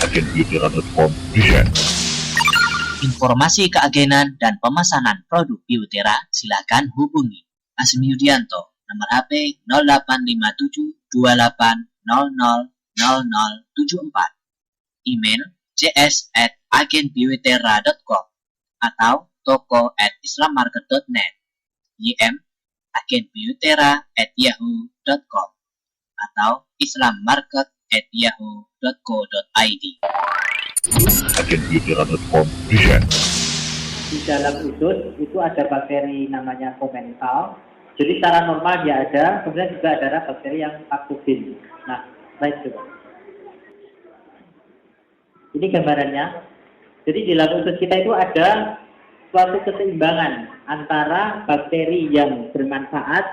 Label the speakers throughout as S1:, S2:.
S1: agenbiotera.com present.
S2: Informasi keagenan dan pemesanan produk Biotera silakan hubungi Asmi Yudianto, nomor HP 085728000074, email cs@agenbiotera.com atau toko@islammarket.net, agenbiotera@yahoo.com atau islammarket@yahoo.co.id.
S1: agenbiotera.com present.
S3: Di dalam usus itu ada bakteri namanya komensal. Jadi secara normal dia ada, kemudian juga ada bakteri yang patogen. Nah, slide coba. Ini gambarannya. Jadi di dalam usus kita itu ada suatu keseimbangan antara bakteri yang bermanfaat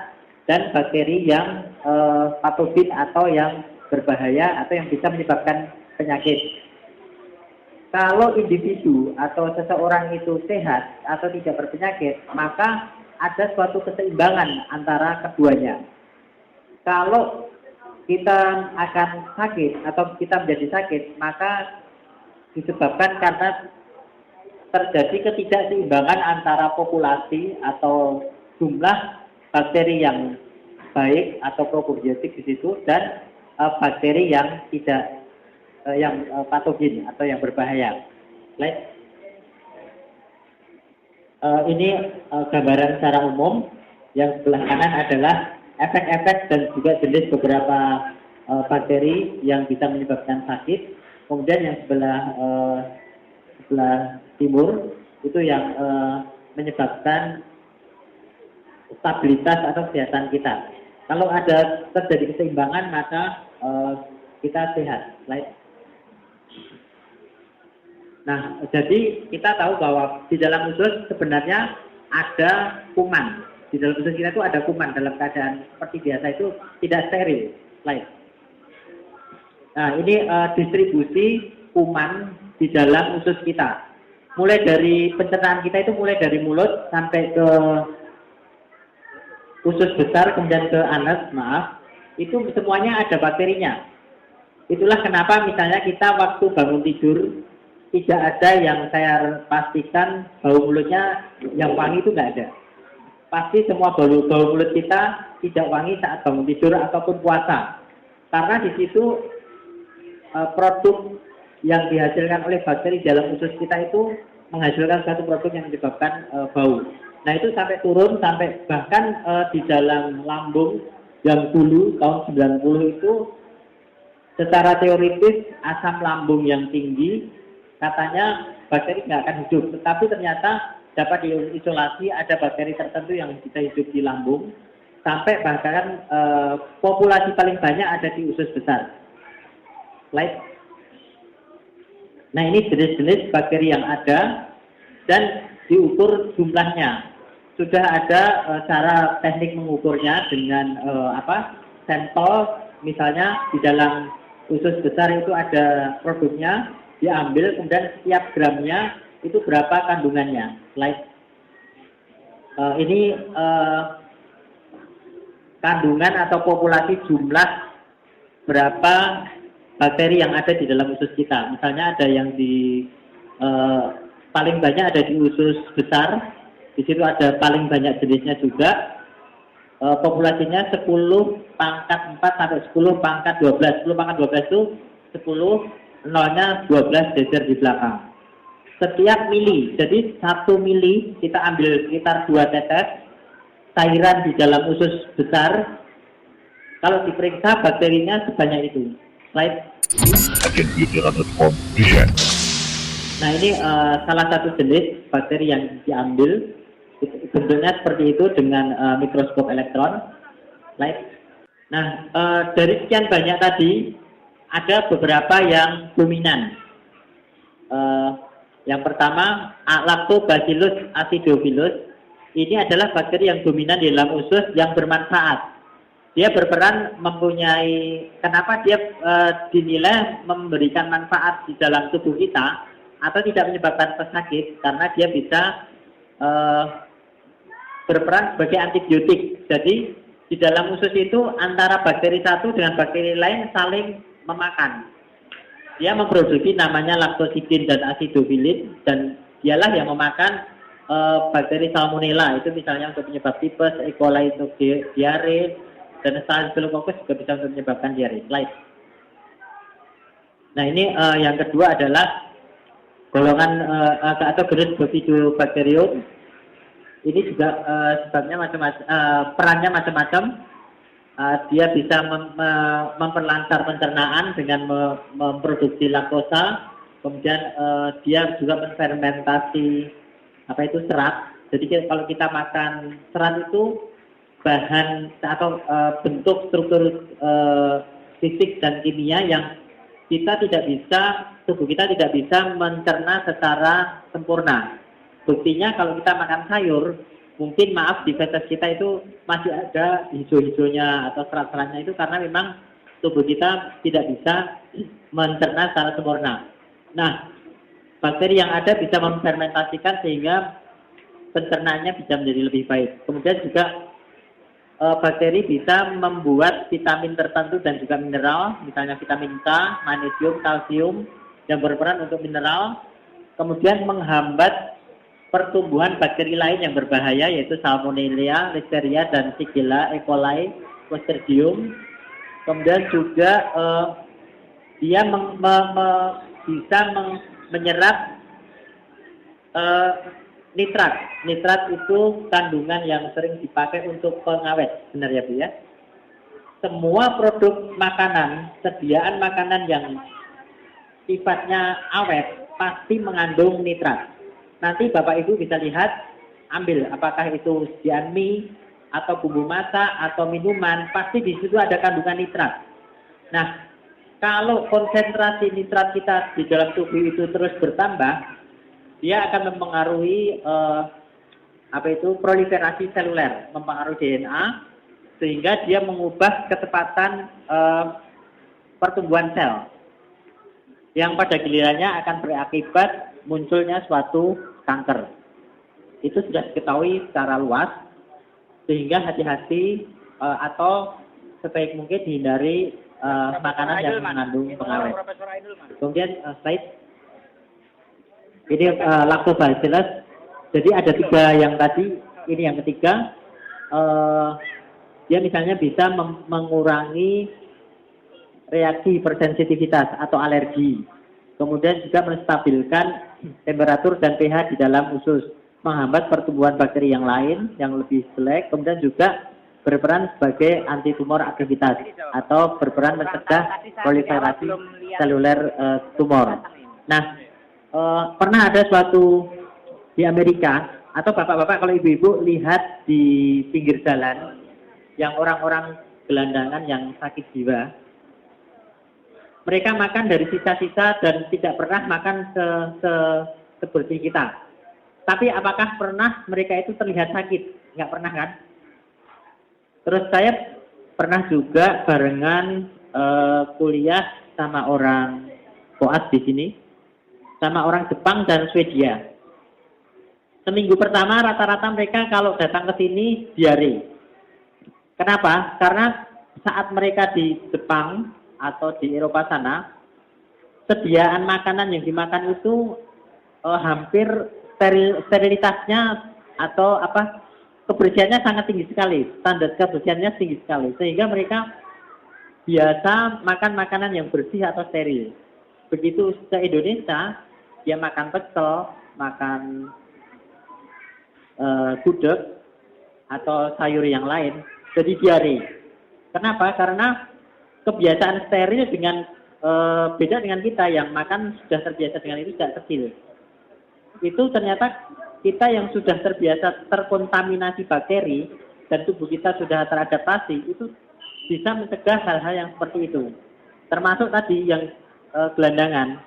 S3: dan bakteri yang patogen atau yang berbahaya atau yang bisa menyebabkan penyakit. Kalau individu atau seseorang itu sehat atau tidak berpenyakit, maka ada suatu keseimbangan antara keduanya. Kalau kita akan sakit atau kita menjadi sakit, maka disebabkan karena terjadi ketidakseimbangan antara populasi atau jumlah bakteri yang baik atau probiotik di situ dan bakteri yang tidak yang patogen atau yang berbahaya. Ini gambaran secara umum. Yang sebelah kanan adalah efek-efek dan juga jenis beberapa bakteri yang bisa menyebabkan sakit. Kemudian yang sebelah timur itu yang menyebabkan stabilitas atau kesehatan kita. Kalau ada terjadi keseimbangan maka kita sehat. Nah, jadi kita tahu bahwa di dalam usus sebenarnya ada kuman. Di dalam usus kita itu ada kuman dalam keadaan seperti biasa itu tidak steril. Nah, ini distribusi kuman di dalam usus kita. Mulai dari pencernaan kita itu mulai dari mulut sampai ke usus besar kemudian ke anus, itu semuanya ada bakterinya. Itulah kenapa misalnya kita waktu bangun tidur tidak ada yang saya pastikan bau mulutnya yang wangi itu nggak ada. Pasti semua bau mulut kita tidak wangi saat bangun tidur ataupun puasa. Karena di situ produk yang dihasilkan oleh bakteri dalam usus kita itu menghasilkan satu produk yang menyebabkan bau. Nah itu sampai turun sampai bahkan di dalam lambung yang dulu tahun 90 itu secara teoritis asam lambung yang tinggi katanya bakteri nggak akan hidup, tetapi ternyata dapat diisolasi ada bakteri tertentu yang bisa hidup di lambung sampai bahkan populasi paling banyak ada di usus besar. Nah ini jenis-jenis bakteri yang ada dan diukur jumlahnya. Sudah ada cara teknik mengukurnya dengan sampel misalnya di dalam usus besar itu ada produknya. Diambil kemudian setiap gramnya itu berapa kandungannya. Ini kandungan atau populasi jumlah berapa bakteri yang ada di dalam usus kita. Misalnya ada yang di paling banyak ada di usus besar. Di situ ada paling banyak jenisnya juga. Populasinya 10 pangkat 4 sampai 10 pangkat 12. 10 pangkat 12 itu 10 nolnya 12 geser di belakang. Setiap mili, jadi 1 mili kita ambil sekitar 2 tetes cairan di dalam usus besar. Kalau diperiksa bakterinya sebanyak itu.
S1: agenbiotera.com present.
S3: Nah ini salah satu jenis bakteri yang diambil. Bentuknya seperti itu dengan mikroskop elektron. Nah dari sekian banyak tadi ada beberapa yang dominan. Yang pertama, Lactobacillus acidophilus. Ini adalah bakteri yang dominan di dalam usus yang bermanfaat. Dia berperan mempunyai, kenapa dia dinilai memberikan manfaat di dalam tubuh kita atau tidak menyebabkan pesakit, karena dia bisa berperan sebagai antibiotik. Jadi di dalam usus itu antara bakteri satu dengan bakteri lain saling memakan. dia memproduksi namanya laktosidin dan acidofilin, dan dialah yang memakan bakteri salmonella. Itu misalnya untuk penyebab tipes, E. coli untuk diare, dan Staphylococcus juga bisa untuk menyebabkan diare. Slide. Nah ini yang kedua adalah golongan atau genus Bifidobacterium. Ini juga sebabnya macam-macam, perannya macam-macam. Dia bisa memperlancar pencernaan dengan memproduksi laktosa. Kemudian dia juga menfermentasi serat. Jadi kalau kita makan serat itu bahan atau bentuk struktur fisik dan kimia yang tubuh kita tidak bisa mencerna secara sempurna. Buktinya kalau kita makan sayur, mungkin di fetus kita itu masih ada hijau-hijaunya atau serat-seratnya, itu karena memang tubuh kita tidak bisa mencerna secara sempurna. Nah, bakteri yang ada bisa memfermentasikan sehingga pencernaannya bisa menjadi lebih baik. Kemudian juga bakteri bisa membuat vitamin tertentu dan juga mineral, misalnya vitamin K, magnesium, kalsium, yang berperan untuk mineral, kemudian menghambat pertumbuhan bakteri lain yang berbahaya, yaitu Salmonella, Listeria, dan Shigella, E. coli, Clostridium. Kemudian juga dia bisa menyerap nitrat. Nitrat itu kandungan yang sering dipakai untuk pengawet, benar ya Bu ya? Semua produk makanan, sediaan makanan yang sifatnya awet pasti mengandung nitrat. Nanti Bapak Ibu bisa lihat, ambil apakah itu sediaan mie atau bumbu masak atau minuman, pasti di situ ada kandungan nitrat. Nah, kalau konsentrasi nitrat kita di dalam tubuh itu terus bertambah, dia akan mempengaruhi proliferasi seluler, mempengaruhi DNA, sehingga dia mengubah kecepatan pertumbuhan sel, yang pada gilirannya akan berakibat munculnya suatu kanker. Itu sudah diketahui secara luas, sehingga hati-hati atau sebaik mungkin dihindari makanan yang mengandung pengawet. Kemudian slide. Ini lactobacillus. Jadi ada 3 yang tadi, ini yang ketiga. Dia misalnya bisa mengurangi reaksi hipersensitivitas atau alergi. Kemudian juga menstabilkan temperatur dan pH di dalam usus, menghambat pertumbuhan bakteri yang lain yang lebih jelek. Kemudian juga berperan sebagai antitumor aktivitas atau berperan mencegah proliferasi seluler tumor. Nah, pernah ada suatu di Amerika, atau bapak-bapak kalau ibu-ibu lihat di pinggir jalan yang orang-orang gelandangan yang sakit jiwa, mereka makan dari sisa-sisa dan tidak pernah makan sebersih kita. Tapi apakah pernah mereka itu terlihat sakit? Nggak pernah kan? Terus saya pernah juga barengan kuliah sama orang koas di sini, sama orang Jepang dan Swedia. Seminggu pertama rata-rata mereka kalau datang ke sini diare. Kenapa? Karena saat mereka di Jepang atau di Eropa sana, sediaan makanan yang dimakan itu hampir sterilitasnya atau kebersihannya sangat tinggi sekali, standar kebersihannya tinggi sekali, sehingga mereka biasa makan makanan yang bersih atau steril. Begitu ke Indonesia, dia makan pecel, makan gudeg atau sayur yang lain, jadi diare. Kenapa? Karena kebiasaan steril dengan beda dengan kita yang makan sudah terbiasa dengan itu sejak kecil. Itu ternyata kita yang sudah terbiasa terkontaminasi bakteri dan tubuh kita sudah teradaptasi, itu bisa mencegah hal-hal yang seperti itu. Termasuk tadi yang gelandangan,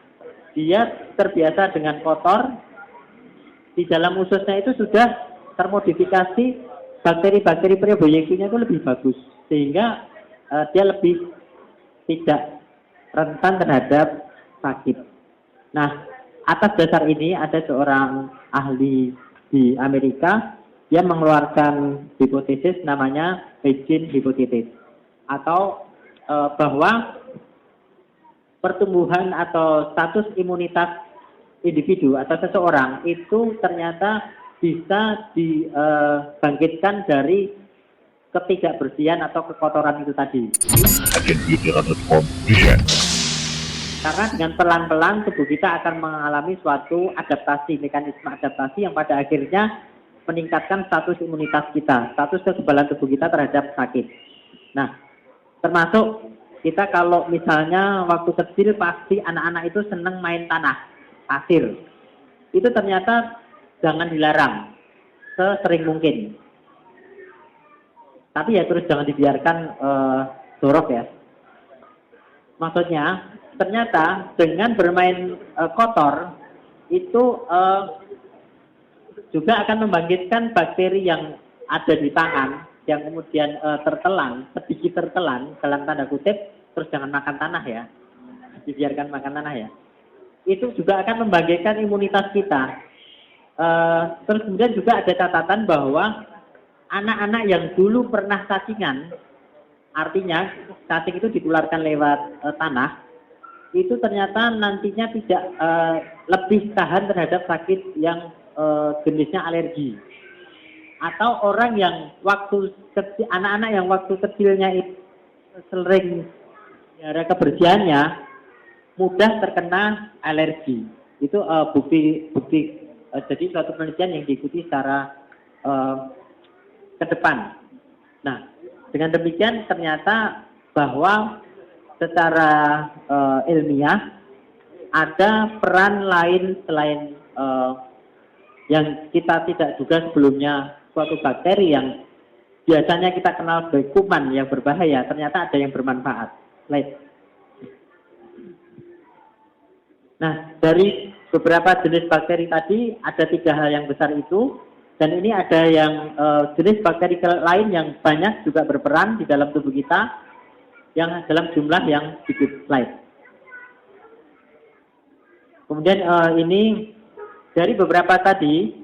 S3: dia terbiasa dengan kotor, di dalam ususnya itu sudah termodifikasi bakteri-bakteri prebiotiknya itu lebih bagus, sehingga dia lebih tidak rentan terhadap sakit. Nah, atas dasar ini ada seorang ahli di Amerika yang mengeluarkan hipotesis namanya hygiene hypothesis, atau bahwa pertumbuhan atau status imunitas individu atau seseorang itu ternyata bisa dibangkitkan dari ketidakbersihan atau kekotoran itu tadi.
S1: agenbutera.com present.
S3: Karena dengan pelan-pelan tubuh kita akan mengalami suatu adaptasi, mekanisme adaptasi yang pada akhirnya meningkatkan status imunitas kita, status kekebalan tubuh kita terhadap sakit. Nah, termasuk kita kalau misalnya waktu kecil pasti anak-anak itu senang main tanah, pasir. Itu ternyata jangan dilarang sesering mungkin. Tapi ya terus jangan dibiarkan jorok ya. Maksudnya ternyata dengan bermain kotor itu juga akan membangkitkan bakteri yang ada di tangan yang kemudian sedikit tertelan dalam tanda kutip, terus jangan makan tanah ya, dibiarkan makan tanah ya. Itu juga akan membangkitkan imunitas kita. Terus kemudian juga ada catatan bahwa anak-anak yang dulu pernah cacingan, artinya cacing itu ditularkan lewat tanah, itu ternyata nantinya tidak lebih tahan terhadap sakit yang jenisnya alergi. Atau orang yang anak-anak yang waktu kecilnya itu sering jaga kebersihannya mudah terkena alergi. Itu bukti jadi suatu penelitian yang diikuti secara ke depan. Nah, dengan demikian ternyata bahwa secara ilmiah ada peran lain selain yang kita tidak duga sebelumnya, suatu bakteri yang biasanya kita kenal sebagai kuman yang berbahaya, ternyata ada yang bermanfaat. Nah, dari beberapa jenis bakteri tadi ada 3 hal yang besar itu, dan ini ada yang jenis bakteri lain yang banyak juga berperan di dalam tubuh kita yang dalam jumlah yang sedikit. Kemudian ini dari beberapa tadi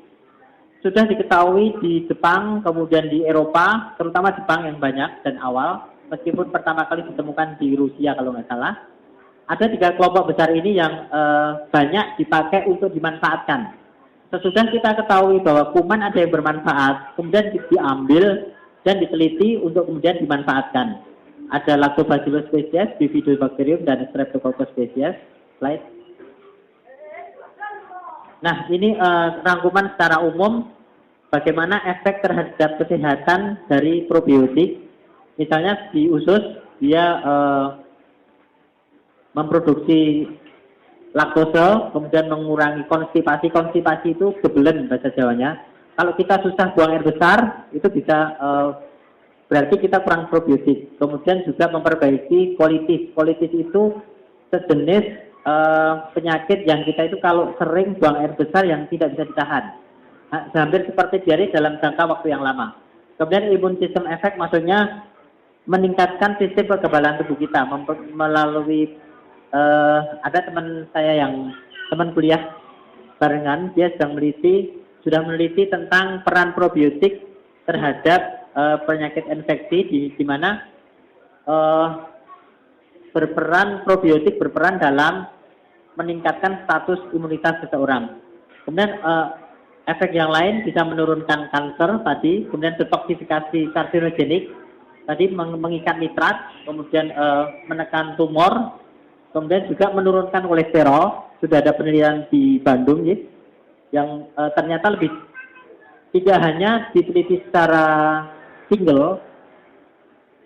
S3: sudah diketahui di Jepang, kemudian di Eropa, terutama Jepang yang banyak dan awal, meskipun pertama kali ditemukan di Rusia kalau nggak salah. Ada 3 kelompok besar ini yang banyak dipakai untuk dimanfaatkan. Sesudah kita ketahui bahwa kuman ada yang bermanfaat, kemudian diambil dan diteliti untuk kemudian dimanfaatkan. Ada Lactobacillus species, Bifidobacterium, dan Streptococcus species. Nah, ini rangkuman secara umum bagaimana efek terhadap kesehatan dari probiotik. Misalnya di usus, dia memproduksi laktose, kemudian mengurangi konstipasi. Konstipasi itu gebelen bahasa Jawanya. Kalau kita susah buang air besar, itu bisa berarti kita kurang probiotik. Kemudian juga memperbaiki kolitis. Kolitis itu sejenis penyakit yang kita itu kalau sering buang air besar yang tidak bisa ditahan. Hampir seperti diare dalam jangka waktu yang lama. Kemudian immune system effect maksudnya meningkatkan sistem kekebalan tubuh kita melalui ada teman saya yang teman kuliah barengan, dia sudah meneliti tentang peran probiotik terhadap penyakit infeksi di mana probiotik berperan dalam meningkatkan status imunitas seseorang. Kemudian efek yang lain bisa menurunkan kanker tadi, kemudian detoksifikasi karsinogenik tadi mengikat nitrat, kemudian menekan tumor, kemudian juga menurunkan kolesterol. Sudah ada penelitian di Bandung ya, yang ternyata tidak hanya diteliti secara single,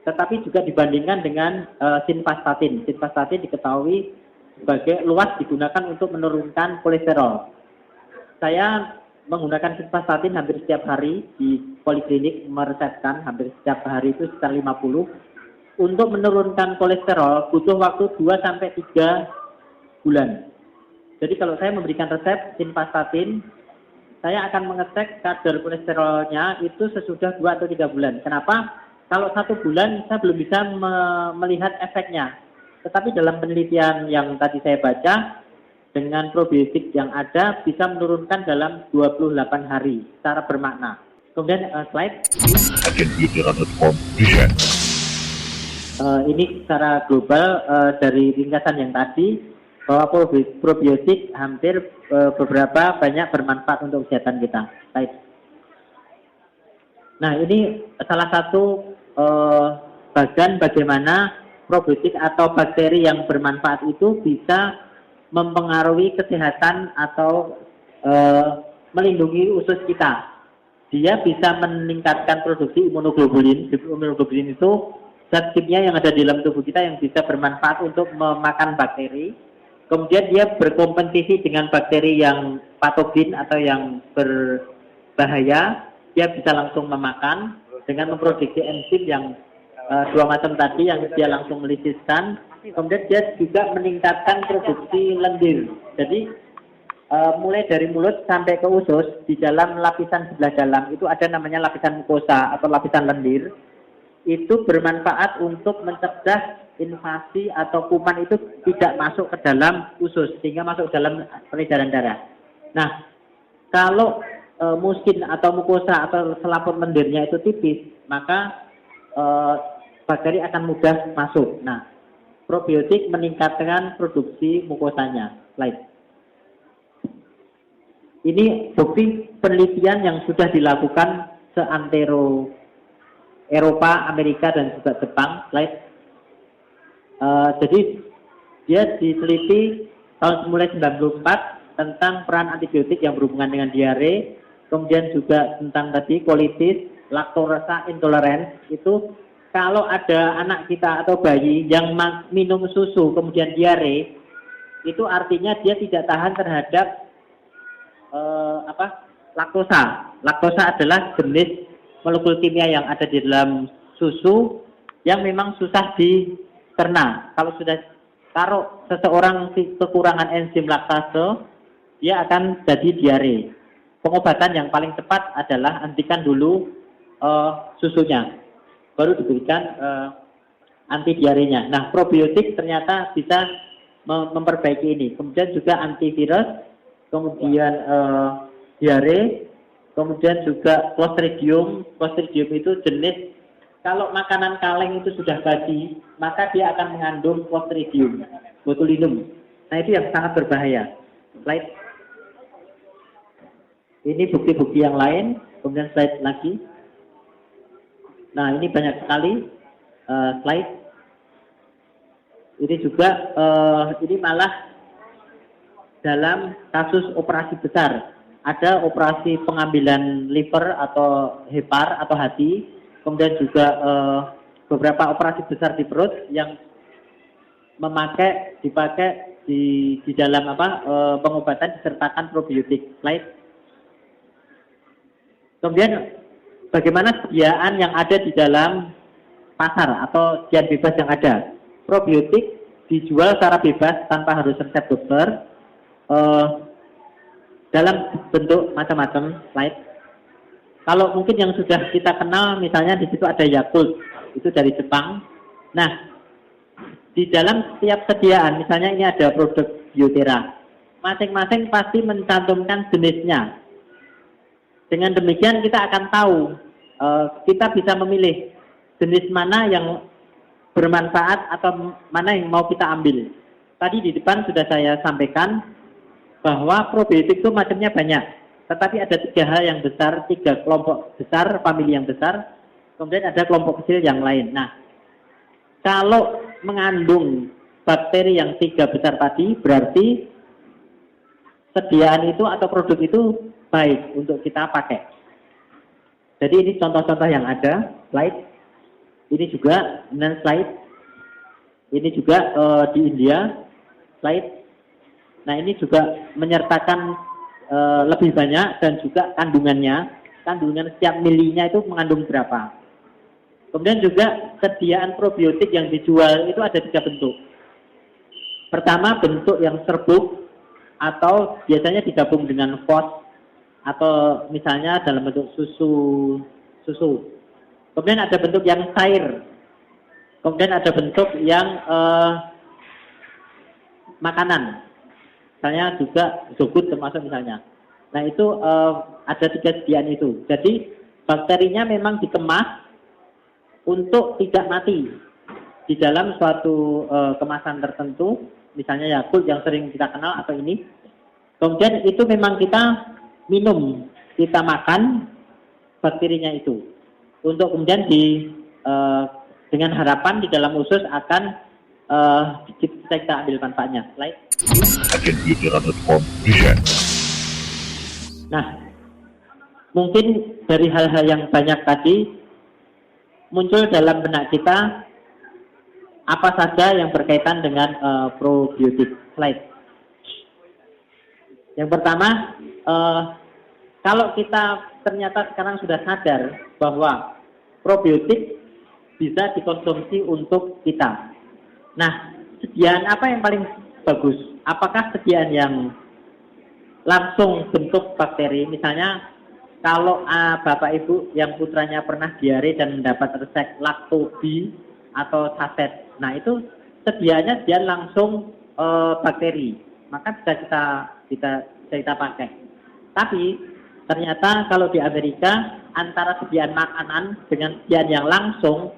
S3: tetapi juga dibandingkan dengan simvastatin. Simvastatin diketahui sebagai luas digunakan untuk menurunkan kolesterol. Saya menggunakan simvastatin hampir setiap hari di poliklinik, meresepkan hampir setiap hari itu sekitar 50. Untuk menurunkan kolesterol butuh waktu 2-3 bulan. Jadi kalau saya memberikan resep simvastatin, saya akan mengecek kadar kolesterolnya itu sesudah 2 atau 3 bulan. Kenapa? Kalau 1 bulan saya belum bisa melihat efeknya. Tetapi dalam penelitian yang tadi saya baca, dengan probiotik yang ada bisa menurunkan dalam 28 hari secara bermakna. Kemudian slide.
S1: agenbutera.com present.
S3: ini secara global dari ringkasan yang tadi bahwa probiotik hampir beberapa banyak bermanfaat untuk kesehatan kita. Baik. Nah, ini salah satu bagian bagaimana probiotik atau bakteri yang bermanfaat itu bisa mempengaruhi kesehatan atau melindungi usus kita. Dia bisa meningkatkan produksi imunoglobulin. Imunoglobulin itu zat kimia yang ada di dalam tubuh kita yang bisa bermanfaat untuk memakan bakteri. Kemudian dia berkompetisi dengan bakteri yang patogen atau yang berbahaya. Dia bisa langsung memakan dengan memproduksi enzim yang dua macam tadi yang dia langsung melisiskan. Kemudian dia juga meningkatkan produksi lendir. Jadi mulai dari mulut sampai ke usus di dalam lapisan sebelah dalam itu ada namanya lapisan mukosa atau lapisan lendir. Itu bermanfaat untuk mencegah invasi atau kuman itu tidak masuk ke dalam usus sehingga masuk ke dalam peredaran darah. Nah, kalau muskin atau mukosa atau selaput lendirnya itu tipis, maka bakteri akan mudah masuk. Nah, probiotik meningkatkan produksi mukosanya. Slide. Ini bukti penelitian yang sudah dilakukan seantero Eropa, Amerika, dan juga Jepang. Slide. Jadi dia diteliti tahun mulai 94 tentang peran antibiotik yang berhubungan dengan diare, kemudian juga tentang tadi colitis, lactose intolerance. Itu kalau ada anak kita atau bayi yang minum susu kemudian diare, itu artinya dia tidak tahan terhadap laktosa. Laktosa adalah jenis molekul kimia yang ada di dalam susu yang memang susah dicerna. Kalau sudah taruh seseorang kekurangan enzim laktase, dia akan jadi diare. Pengobatan yang paling tepat adalah hentikan dulu susunya, baru diberikan anti diarenya. Nah, probiotik ternyata bisa memperbaiki ini. Kemudian juga antivirus, kemudian diare, kemudian juga Clostridium. Clostridium itu jenis, kalau makanan kaleng itu sudah basi, maka dia akan mengandung Clostridium botulinum. Nah, itu yang sangat berbahaya. Slide. Ini bukti-bukti yang lain. Kemudian slide lagi. Nah, ini banyak sekali slide. Ini juga, ini malah dalam kasus operasi besar. Ada operasi pengambilan liver atau hepar atau hati, kemudian juga beberapa operasi besar di perut yang dipakai di dalam pengobatan disertakan probiotik. Slide. Kemudian bagaimana sediaan yang ada di dalam pasar atau sediaan bebas yang ada. Probiotik dijual secara bebas tanpa harus resep dokter dalam bentuk macam-macam. Slide. Kalau mungkin yang sudah kita kenal, misalnya di situ ada Yakult, itu dari Jepang. Nah, di dalam setiap sediaan, misalnya ini ada produk Biotera, masing-masing pasti mencantumkan jenisnya. Dengan demikian kita akan tahu, kita bisa memilih jenis mana yang bermanfaat atau mana yang mau kita ambil. Tadi di depan sudah saya sampaikan bahwa probiotik itu macamnya banyak, tetapi ada 3 hal yang besar, 3 kelompok besar, famili yang besar, kemudian ada kelompok kecil yang lain. Nah, kalau mengandung bakteri yang 3 besar tadi, berarti sediaan itu atau produk itu baik untuk kita pakai. Jadi ini contoh-contoh yang ada. Slide. Ini juga slide. Ini juga di India. Slide. Nah, ini juga menyertakan lebih banyak dan juga kandungannya. Kandungan setiap milinya itu mengandung berapa. Kemudian juga sediaan probiotik yang dijual itu ada 3 bentuk. Pertama, bentuk yang serbuk atau biasanya digabung dengan fos atau misalnya dalam bentuk susu. Kemudian ada bentuk yang cair. Kemudian ada bentuk yang makanan. Misalnya juga yogurt termasuk misalnya. Nah, itu ada 3 sediaan itu. Jadi bakterinya memang dikemas untuk tidak mati. di dalam suatu kemasan tertentu, misalnya Yakult yang sering kita kenal atau ini, kemudian itu memang kita minum, kita makan bakterinya itu, untuk kemudian dengan harapan di dalam usus akan kita ambil manfaatnya. Slide.
S1: Agenbutera.com present.
S3: Nah, mungkin dari hal-hal yang banyak tadi muncul dalam benak kita apa saja yang berkaitan dengan probiotik. Slide. Yang pertama, kalau kita ternyata sekarang sudah sadar bahwa probiotik bisa dikonsumsi untuk kita. Nah, sediaan apa yang paling bagus? Apakah sediaan yang langsung bentuk bakteri? Misalnya, kalau Bapak Ibu yang putranya pernah diare dan mendapat resep Lacto-B atau saset, nah itu sediaannya dia langsung bakteri, maka bisa kita pakai. Tapi ternyata kalau di Amerika antara sediaan makanan dengan sediaan yang langsung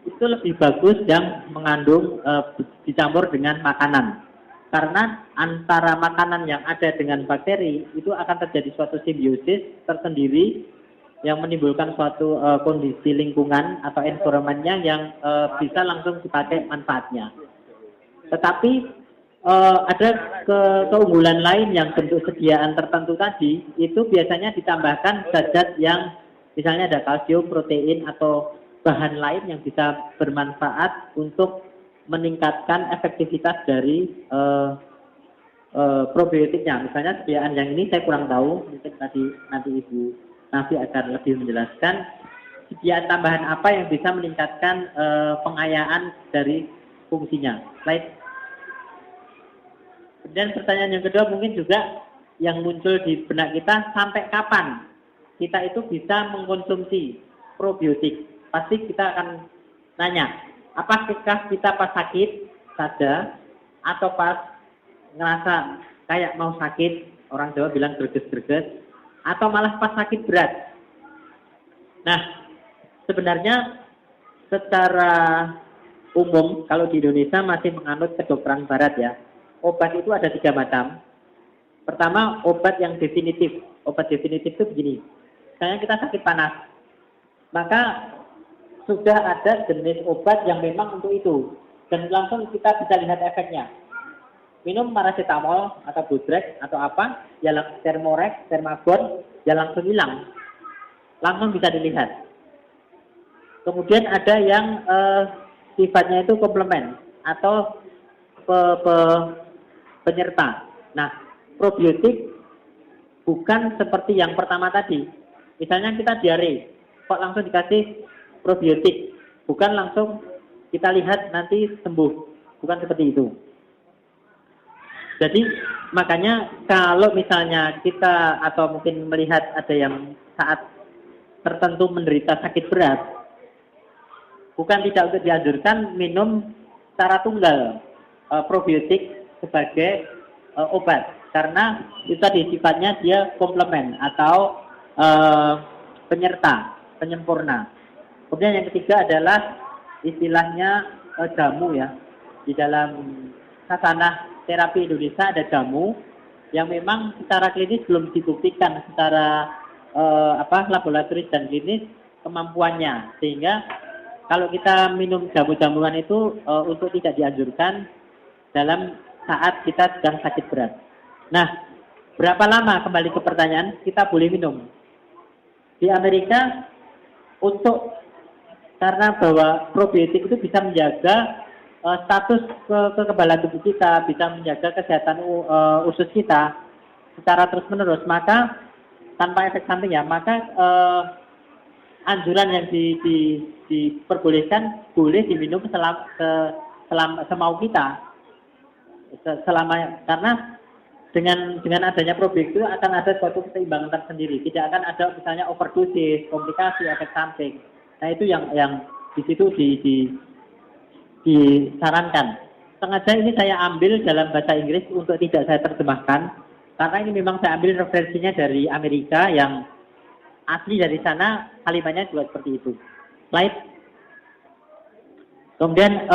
S3: itu lebih bagus yang mengandung dicampur dengan makanan, karena antara makanan yang ada dengan bakteri itu akan terjadi suatu simbiosis tersendiri yang menimbulkan suatu kondisi lingkungan atau environment-nya yang bisa langsung dipakai manfaatnya. Tetapi ada keunggulan lain yang bentuk sediaan tertentu tadi, itu biasanya ditambahkan zat-zat yang misalnya ada kalsium, protein, atau bahan lain yang bisa bermanfaat untuk meningkatkan efektivitas dari probiotiknya. Misalnya sediaan yang ini saya kurang tahu, mungkin nanti Ibu Nafi akan lebih menjelaskan sediaan tambahan apa yang bisa meningkatkan pengayaan dari fungsinya. Slide. Dan pertanyaan yang kedua mungkin juga yang muncul di benak kita, sampai kapan kita itu bisa mengkonsumsi probiotik? Pasti kita akan nanya, apakah kita pas sakit saja atau pas ngerasa kayak mau sakit, orang Jawa bilang greges-greges, atau malah pas sakit berat. Nah, sebenarnya secara umum kalau di Indonesia masih menganut kedokteran barat ya, obat itu ada 3 macam. Pertama, obat yang definitif. Obat definitif itu begini, misalnya kita sakit panas, maka sudah ada jenis obat yang memang untuk itu, dan langsung kita bisa lihat efeknya. Minum paracetamol atau Bodrex atau apa, ya Thermorex, Thermagon, ya langsung hilang, langsung bisa dilihat. Kemudian ada yang sifatnya itu komplement atau penyerta. Nah, probiotik bukan seperti yang pertama tadi. Misalnya kita diare, kok langsung dikasih probiotik, bukan langsung kita lihat nanti sembuh, bukan seperti itu. Jadi makanya kalau misalnya kita atau mungkin melihat ada yang saat tertentu menderita sakit berat, bukan tidak untuk dianjurkan minum secara tunggal probiotik sebagai obat, karena itu tadi sifatnya dia komplement atau penyerta, penyempurna. Kemudian yang ketiga adalah istilahnya jamu ya. Di dalam khasanah terapi Indonesia ada jamu yang memang secara klinis belum dibuktikan secara laboratoris dan klinis kemampuannya, sehingga kalau kita minum jamu-jamuan itu untuk tidak dianjurkan dalam saat kita sedang sakit berat. Nah, berapa lama, kembali ke pertanyaan, kita boleh minum? Di Amerika karena bahwa probiotik itu bisa menjaga status kekebalan tubuh kita, bisa menjaga kesehatan usus kita secara terus-menerus, maka tanpa efek samping ya, maka anjuran yang diperbolehkan boleh diminum selama semau kita, karena dengan adanya probiotik itu akan ada suatu keseimbangan tersendiri, tidak akan ada misalnya overdosis, komplikasi, efek samping. Nah itu yang di situ disarankan. Sengaja ini saya ambil dalam bahasa Inggris untuk tidak saya terjemahkan, karena ini memang saya ambil referensinya dari Amerika yang asli dari sana, kalimatnya juga seperti itu. Slide. Kemudian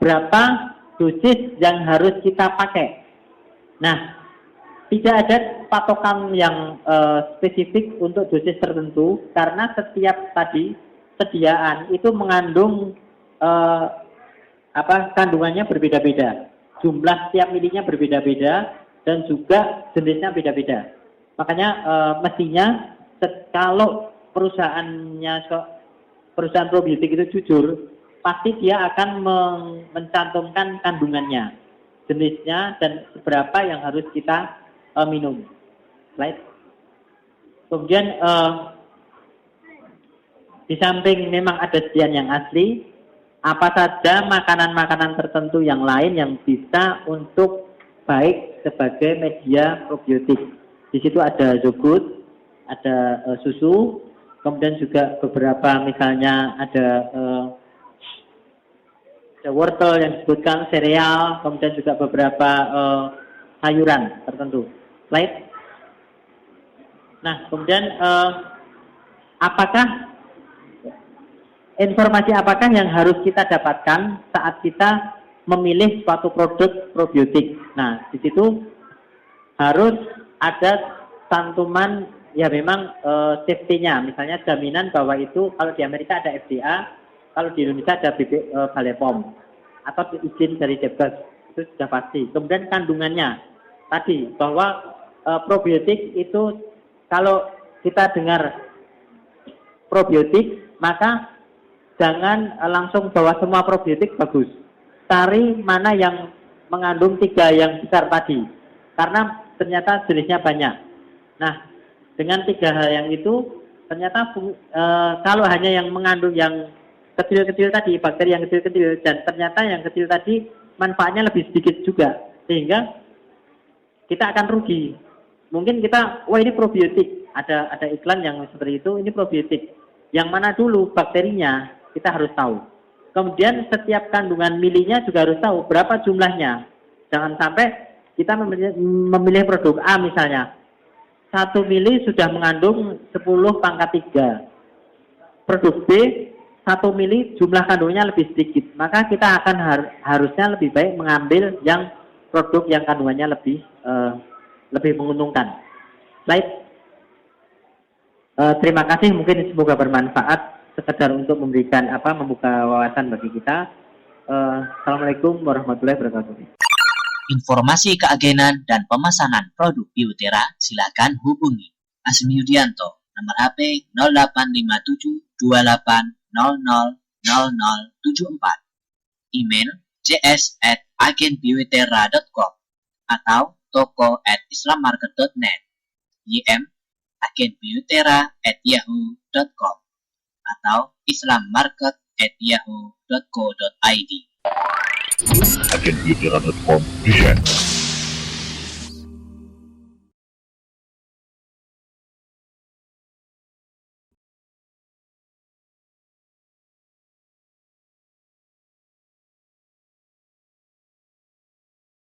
S3: berapa dosis yang harus kita pakai. Nah, tidak ada patokan yang spesifik untuk dosis tertentu karena setiap tadi sediaan itu mengandung kandungannya berbeda-beda. Jumlah setiap milinya berbeda-beda dan juga jenisnya beda-beda. Makanya mestinya kalau perusahaan probiotik itu jujur, pasti dia akan mencantumkan kandungannya, jenisnya dan seberapa yang harus kita minum. Slide. Kemudian di samping memang ada sediaan yang asli, apa saja makanan-makanan tertentu yang lain yang bisa untuk baik sebagai media probiotik. Di situ ada yogurt, ada susu, kemudian juga beberapa misalnya ada wortel yang disebutkan, sereal, kemudian juga beberapa sayuran tertentu. Slide. Nah, kemudian informasi apakah yang harus kita dapatkan saat kita memilih suatu produk probiotik? Nah, di situ harus ada cantuman ya memang safety-nya, misalnya jaminan bahwa itu kalau di Amerika ada FDA, kalau di Indonesia ada Balai POM atau izin dari Depkes, itu sudah pasti. Kemudian kandungannya tadi bahwa probiotik itu kalau kita dengar probiotik maka jangan langsung bawa semua probiotik bagus. Cari mana yang mengandung 3 yang besar tadi. Karena ternyata jenisnya banyak. Nah, dengan 3 hal yang itu, ternyata kalau hanya yang mengandung yang kecil-kecil tadi, bakteri yang kecil-kecil, dan ternyata yang kecil tadi manfaatnya lebih sedikit juga. Sehingga kita akan rugi. Mungkin kita, wah ini probiotik. Ada iklan yang seperti itu, ini probiotik. Yang mana dulu bakterinya, kita harus tahu. Kemudian setiap kandungan milinya juga harus tahu berapa jumlahnya. Jangan sampai kita memilih produk A misalnya. 1 mili sudah mengandung 10⁻3. Produk B 1 mili jumlah kandungnya lebih sedikit. Maka kita akan harusnya lebih baik mengambil yang produk yang kandungannya lebih menguntungkan. Slide. Terima kasih, mungkin semoga bermanfaat. Sekedar untuk memberikan membuka wawasan bagi kita. Assalamualaikum warahmatullahi wabarakatuh.
S2: Informasi keagenan dan pemesanan produk Bioterra silakan hubungi Asmi Yudianto, nomor HP 085728000074, email cs@agenbioterra.com atau toko@islammarket.net, agenbioterra@yahoo.com atau islammarket@yahoo.co.id.
S1: agenbioterra.com present.